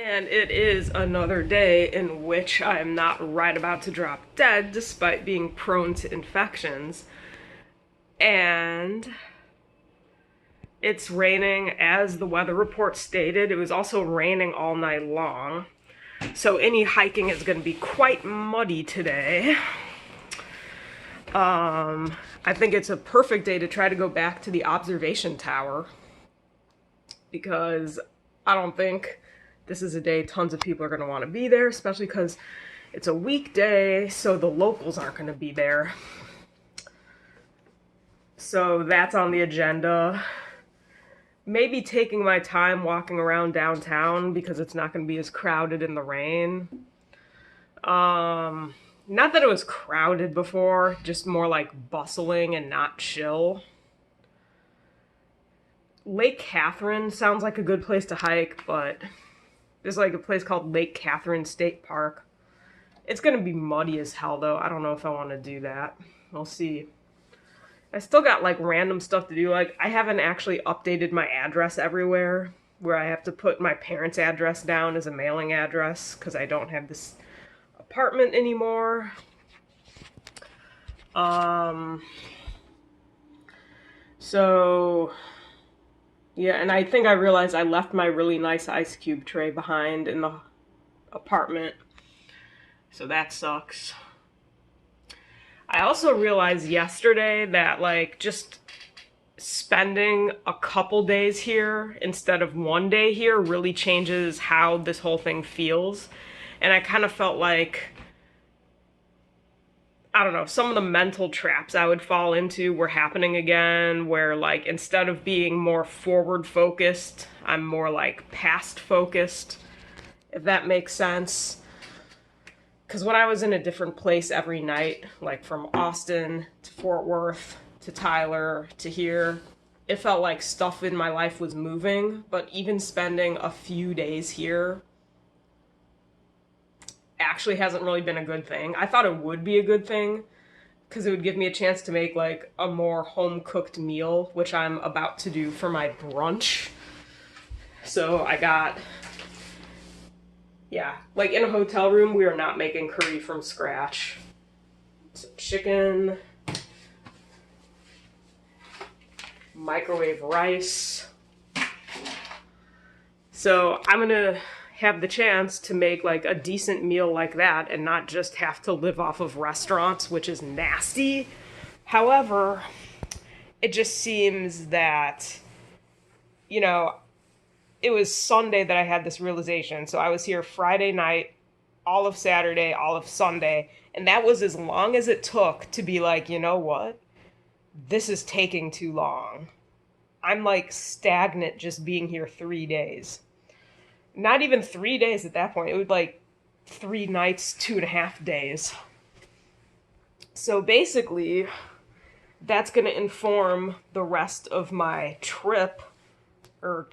And it is another day in which I am not right about to drop dead despite being prone to infections. And it's raining, as the weather report stated. It was also raining all night long. So any hiking is going to be quite muddy today. I think it's a perfect day to try to go back to the observation tower because I don't think this is a day tons of people are going to want to be there, especially because it's a weekday, so the locals aren't going to be there. So that's on the agenda. Maybe taking my time walking around downtown because it's not going to be as crowded in the rain. Not that it was crowded before, just more like bustling and not chill. Lake Catherine sounds like a good place to hike, but there's like a place called Lake Catherine State Park. It's gonna be muddy as hell though. I don't know if I want to do that. We'll see. I still got like random stuff to do. Like I haven't actually updated my address everywhere, where I have to put my parents' address down as a mailing address because I don't have this apartment anymore. So yeah, and I think I realized I left my really nice ice cube tray behind in the apartment. So that sucks. I also realized yesterday that like just spending a couple days here instead of one day here really changes how this whole thing feels. And I kind of felt like, I don't know, some of the mental traps I would fall into were happening again, where like instead of being more forward focused, I'm more like past focused, if that makes sense. Because when I was in a different place every night, like from Austin to Fort Worth to Tyler to here, it felt like stuff in my life was moving. But even spending a few days here actually hasn't really been a good thing. I thought it would be a good thing because it would give me a chance to make like a more home-cooked meal, which I'm about to do for my brunch. So I got, yeah, like in a hotel room, we are not making curry from scratch. Some chicken, microwave rice. So I'm gonna have the chance to make like a decent meal like that and not just have to live off of restaurants, which is nasty. However, it just seems that, you know, it was Sunday that I had this realization. So I was here Friday night, all of Saturday, all of Sunday, and that was as long as it took to be like, you know what? This is taking too long. I'm like stagnant just being here 3 days. Not even 3 days at that point. It was like 3 nights, 2.5 days. So basically, that's going to inform the rest of my trip or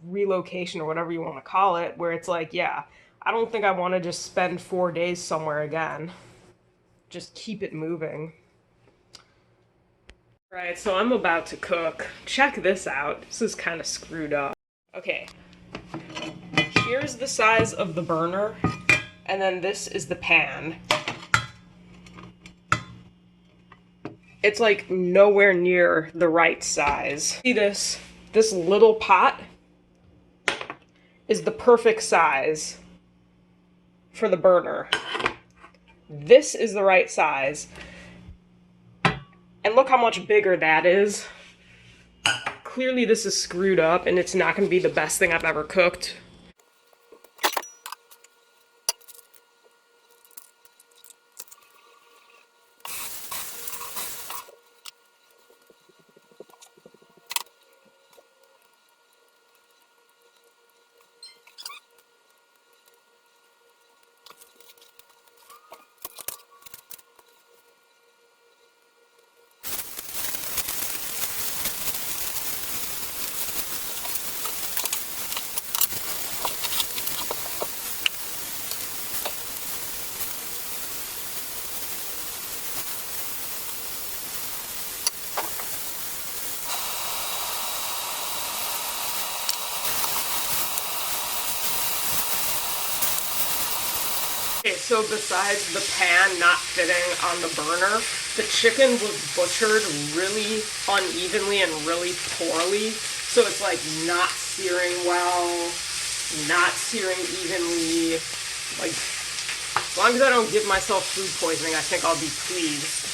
relocation or whatever you want to call it, where it's like, yeah, I don't think I want to just spend 4 days somewhere again. Just keep it moving. Right, so I'm about to cook. Check this out. This is kind of screwed up. Okay. Here's the size of the burner, and then this is the pan. It's like nowhere near the right size. See this? This little pot is the perfect size for the burner. This is the right size. And look how much bigger that is. Clearly this is screwed up and it's not going to be the best thing I've ever cooked. Okay, so besides the pan not fitting on the burner, the chicken was butchered really unevenly and really poorly. So it's like not searing well, not searing evenly. Like, as long as I don't give myself food poisoning, I think I'll be pleased.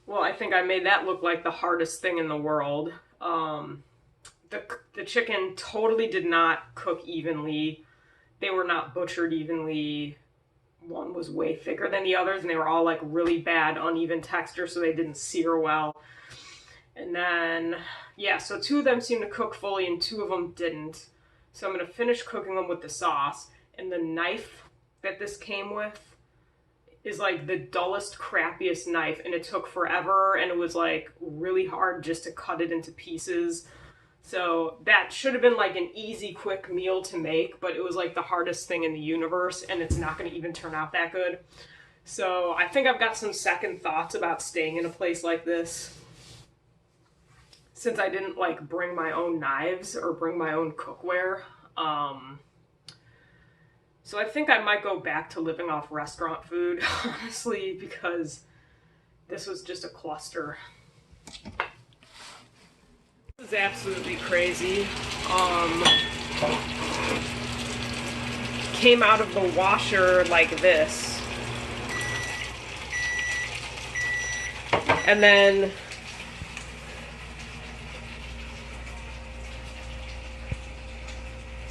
Well, I think I made that look like the hardest thing in the world. The chicken totally did not cook evenly. They were not butchered evenly. One was way thicker than the others, and they were all like really bad, uneven texture, so they didn't sear well. And then, yeah, so 2 of them seemed to cook fully and 2 of them didn't. So I'm going to finish cooking them with the sauce. And the knife that this came with is like the dullest, crappiest knife, and it took forever, and it was like really hard just to cut it into pieces. So that should have been like an easy, quick meal to make, but it was like the hardest thing in the universe, and it's not going to even turn out that good. So I think I've got some second thoughts about staying in a place like this, since I didn't like bring my own knives or bring my own cookware. So I think I might go back to living off restaurant food, honestly, because this was just a cluster. This is absolutely crazy. Came out of the washer like this. And then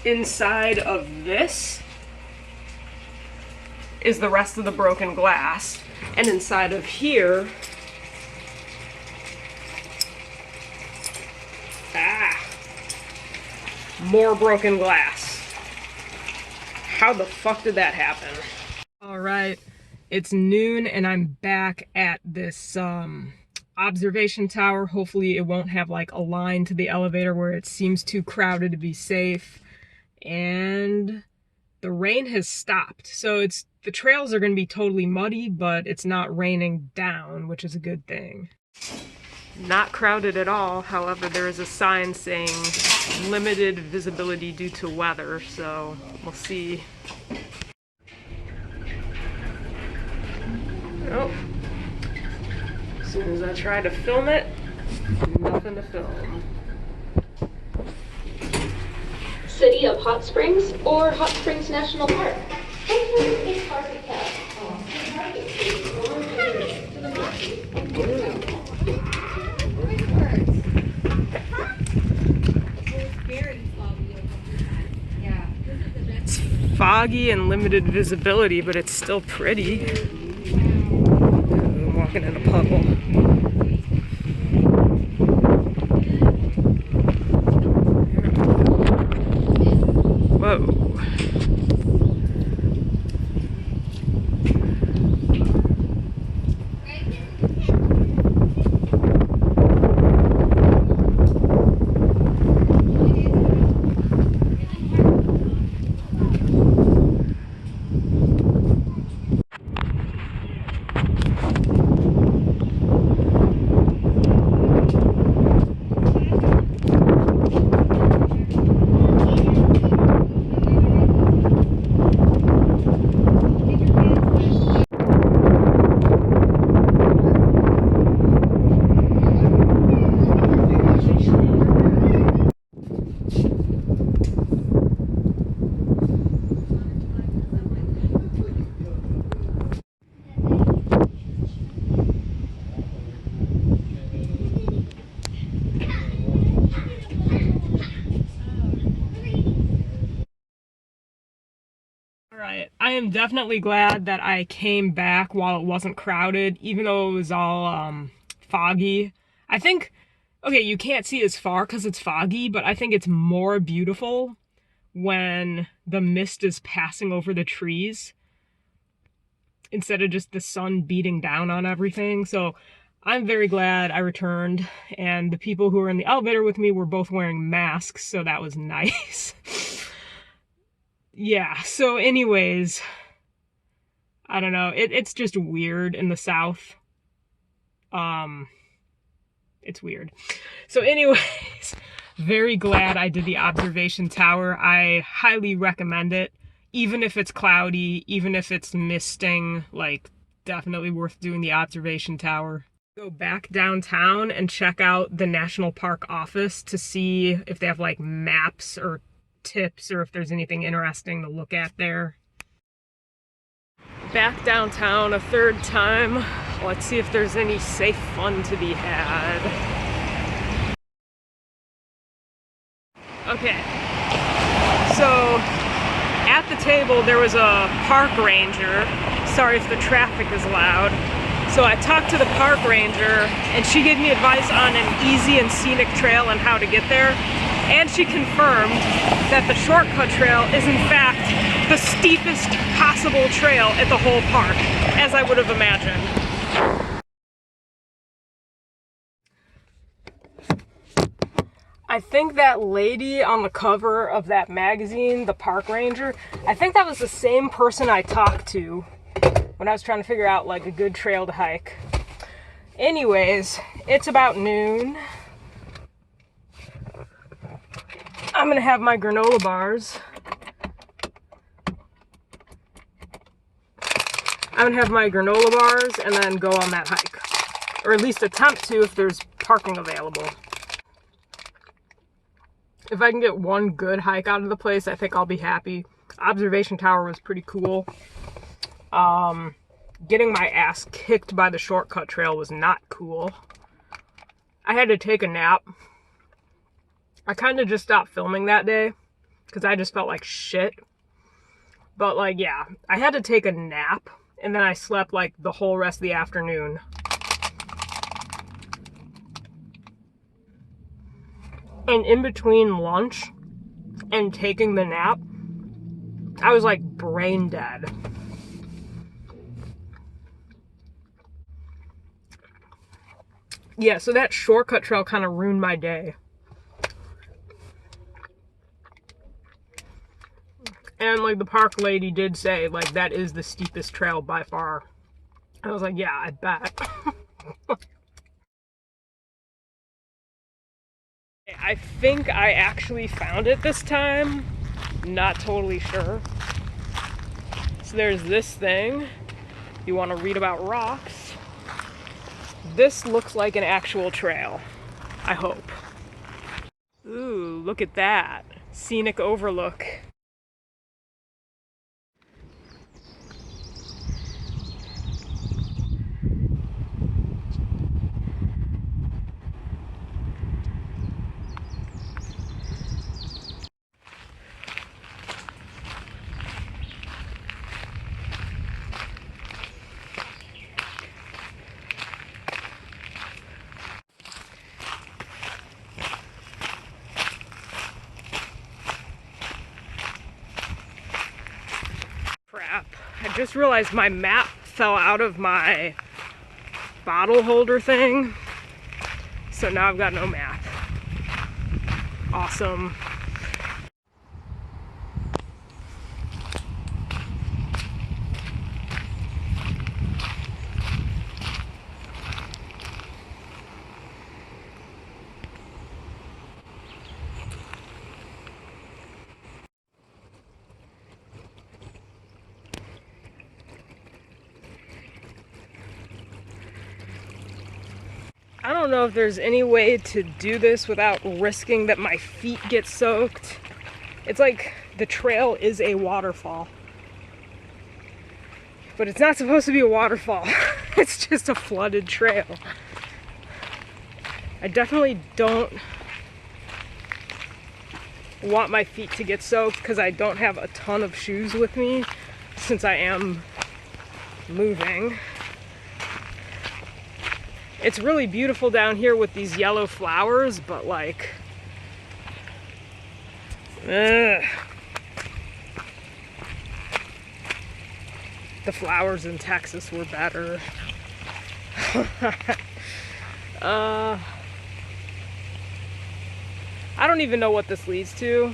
inside of this is the rest of the broken glass, and inside of here, more broken glass. How the fuck did that happen? All right, it's noon and I'm back at this observation tower. Hopefully it won't have like a line to the elevator where it seems too crowded to be safe. And the rain has stopped, so the trails are going to be totally muddy, but it's not raining down, which is a good thing. Not crowded at all. However, there is a sign saying limited visibility due to weather, so we'll see. Oh, as soon as I try to film it, nothing to film. City of Hot Springs or Hot Springs National Park. It's foggy and limited visibility, but it's still pretty. I'm walking in a puddle. Whoa. But I am definitely glad that I came back while it wasn't crowded, even though it was all foggy. I think, okay, you can't see as far because it's foggy, but I think it's more beautiful when the mist is passing over the trees instead of just the sun beating down on everything. So I'm very glad I returned, and the people who were in the elevator with me were both wearing masks, so that was nice. Yeah, so anyways, I don't know, it's just weird in the South. It's weird. So anyways, very glad I did the observation tower. I highly recommend it, even if it's cloudy, even if it's misting, like, definitely worth doing the observation tower. Go back downtown and check out the National Park office to see if they have like maps or tips or if there's anything interesting to look at there. Back downtown a third time. Let's see if there's any safe fun to be had. Okay, so at the table there was a park ranger. Sorry if the traffic is loud. So I talked to the park ranger and she gave me advice on an easy and scenic trail and how to get there. And she confirmed that the shortcut trail is in fact the steepest possible trail at the whole park, as I would have imagined. I think that lady on the cover of that magazine, the park ranger, I think that was the same person I talked to when I was trying to figure out like a good trail to hike. Anyways, it's about noon. I'm gonna have my granola bars. I'm gonna have my granola bars and then go on that hike. Or at least attempt to if there's parking available. If I can get one good hike out of the place, I think I'll be happy. Observation tower was pretty cool. Getting my ass kicked by the shortcut trail was not cool. I had to take a nap. I kind of just stopped filming that day because I just felt like shit. But like, yeah, I had to take a nap and then I slept like the whole rest of the afternoon. And in between lunch and taking the nap, I was like brain dead. Yeah, so that shortcut trail kind of ruined my day. And like the park lady did say, like, that is the steepest trail by far. I was like, yeah, I bet. I think I actually found it this time. Not totally sure. So there's this thing. You want to read about rocks. This looks like an actual trail. I hope. Ooh, look at that. Scenic overlook. Crap. I just realized my map fell out of my bottle holder thing. So now I've got no map. Awesome. I don't know if there's any way to do this without risking that my feet get soaked. It's like the trail is a waterfall. But it's not supposed to be a waterfall. It's just a flooded trail. I definitely don't want my feet to get soaked because I don't have a ton of shoes with me. since I am moving. It's really beautiful down here with these yellow flowers, but like, ugh. The flowers in Texas were better. I don't even know what this leads to.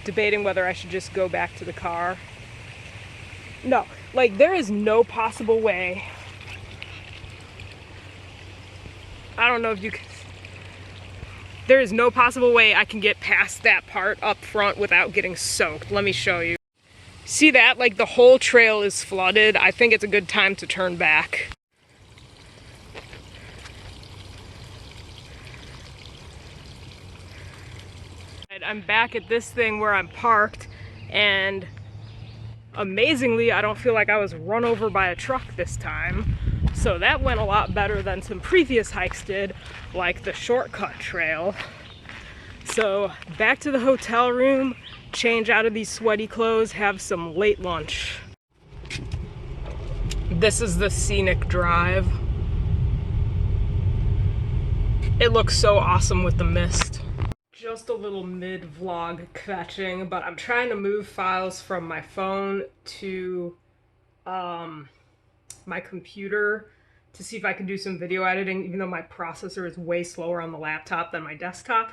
Debating whether I should just go back to the car. No, like there is no possible way. I don't know if you can. There is no possible way I can get past that part up front without getting soaked. Let me show you. See that? Like the whole trail is flooded. I think it's a good time to turn back. I'm back at this thing where I'm parked, and amazingly, I don't feel like I was run over by a truck this time. So that went a lot better than some previous hikes did, like the shortcut trail. So back to the hotel room, change out of these sweaty clothes, have some late lunch. This is the scenic drive. It looks so awesome with the mist. Just a little mid-vlog kvetching, but I'm trying to move files from my phone to my computer to see if I can do some video editing, even though my processor is way slower on the laptop than my desktop.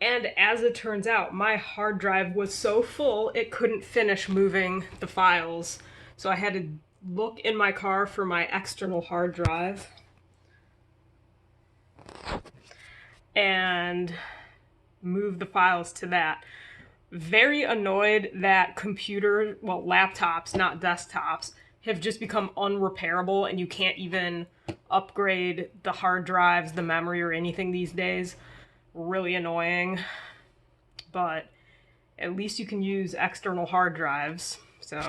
And as it turns out, my hard drive was so full, it couldn't finish moving the files. So I had to look in my car for my external hard drive. And move the files to that. Very annoyed that laptops, not desktops, have just become unrepairable and you can't even upgrade the hard drives, the memory, or anything these days. Really annoying. But at least you can use external hard drives. So,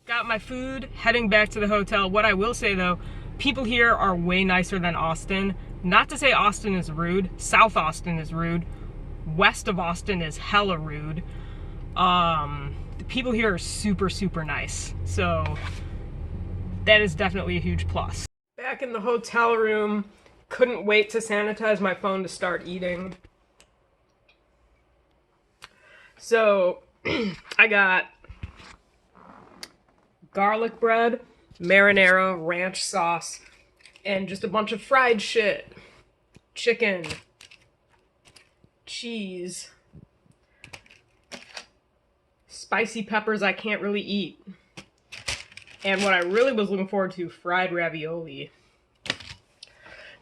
got my food, heading back to the hotel. What I will say though, people here are way nicer than Austin. Not to say Austin is rude. South Austin is rude. West of Austin is hella rude. The people here are super, super nice. So that is definitely a huge plus. Back in the hotel room, couldn't wait to sanitize my phone to start eating. So I got garlic bread, marinara, ranch sauce, and just a bunch of fried shit. Chicken, cheese, spicy peppers I can't really eat. And what I really was looking forward to, fried ravioli.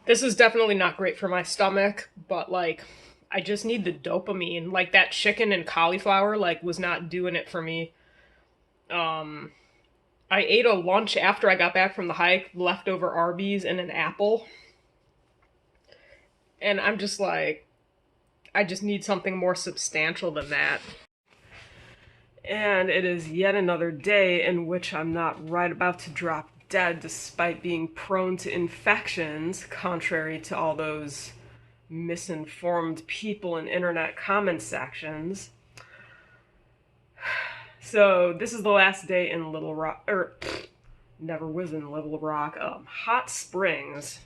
This is definitely not great for my stomach, but like, I just need the dopamine. Like that chicken and cauliflower, like, was not doing it for me. I ate a lunch after I got back from the hike, leftover Arby's and an apple. And I'm just like, I just need something more substantial than that. And it is yet another day in which I'm not right about to drop dead despite being prone to infections, contrary to all those misinformed people in internet comment sections. So this is the last day in Little Rock, never was in Little Rock, Hot Springs.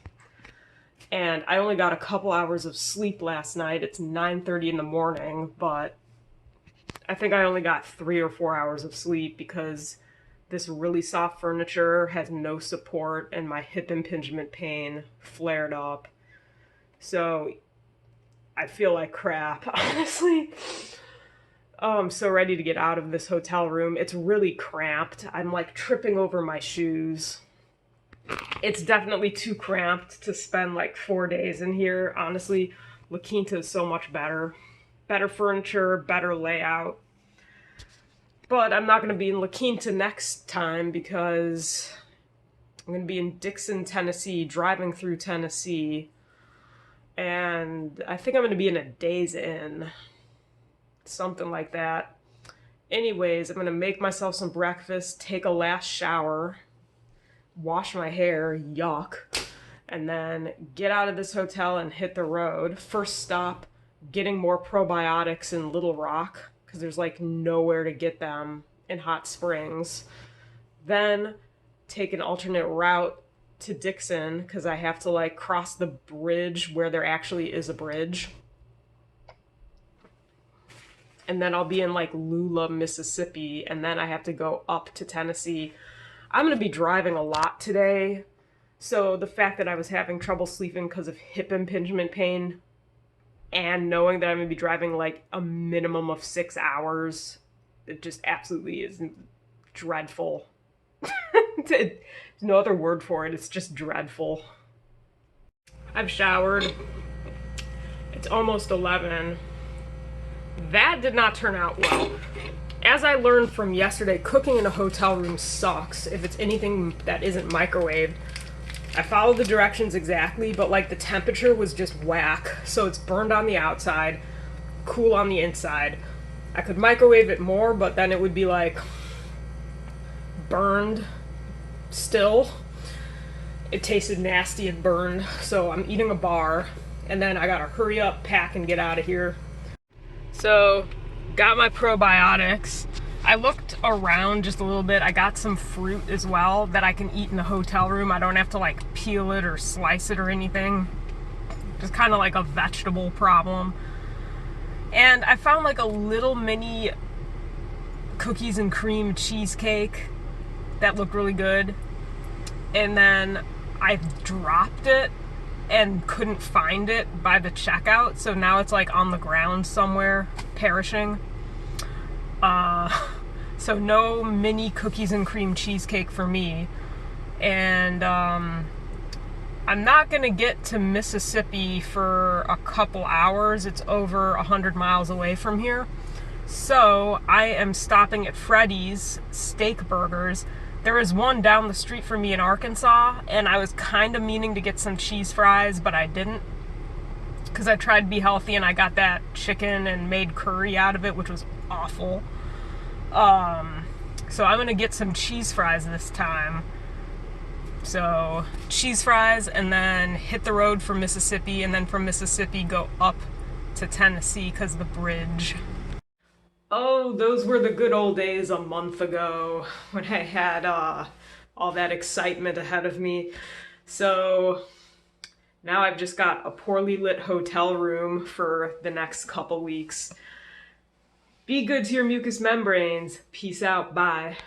And I only got a couple hours of sleep last night. It's 9:30 in the morning, but I think I only got 3 or 4 hours of sleep because this really soft furniture has no support and my hip impingement pain flared up. So I feel like crap, honestly. I'm so ready to get out of this hotel room. It's really cramped. I'm like tripping over my shoes. It's definitely too cramped to spend like 4 days in here. Honestly, La Quinta is so much better. Better furniture, better layout. But I'm not going to be in La Quinta next time because I'm going to be in Dixon, Tennessee, driving through Tennessee. And I think I'm going to be in a Days Inn. Something like that. Anyways, I'm going to make myself some breakfast, take a last shower, wash my hair, yuck, and then get out of this hotel and hit the road. First stop, getting more probiotics in Little Rock. because there's like nowhere to get them in Hot Springs. Then take an alternate route to Dixon because I have to like cross the bridge where there actually is a bridge. And then I'll be in like Lula, Mississippi, and then I have to go up to Tennessee. I'm going to be driving a lot today. So the fact that I was having trouble sleeping because of hip impingement pain and knowing that I'm going to be driving like a minimum of 6 hours, it just absolutely is dreadful. There's no other word for it. It's just dreadful. I've showered. It's almost 11. That did not turn out well. As I learned from yesterday, cooking in a hotel room sucks if it's anything that isn't microwaved. I followed the directions exactly, but like the temperature was just whack. So it's burned on the outside, cool on the inside. I could microwave it more, but then it would be like burned still. It tasted nasty and burned. So I'm eating a bar, and then I gotta hurry up, pack, and get out of here. So, got my probiotics. I looked around just a little bit. I got some fruit as well that I can eat in the hotel room. I don't have to like peel it or slice it or anything. Just kind of like a vegetable problem. And I found like a little mini cookies and cream cheesecake that looked really good. And then I dropped it and couldn't find it by the checkout, so now it's like on the ground somewhere, perishing. So no mini cookies and cream cheesecake for me. And I'm not gonna get to Mississippi for a couple hours. It's over 100 miles away from here. So I am stopping at Freddy's Steak Burgers. There is one down the street from me in Arkansas, and I was kind of meaning to get some cheese fries, but I didn't, because I tried to be healthy and I got that chicken and made curry out of it, which was awful. So I'm gonna get some cheese fries this time. So cheese fries, and then hit the road for Mississippi, and then from Mississippi go up to Tennessee because of the bridge. Oh, those were the good old days a month ago when I had all that excitement ahead of me. So now I've just got a poorly lit hotel room for the next couple weeks. Be good to your mucous membranes. Peace out. Bye.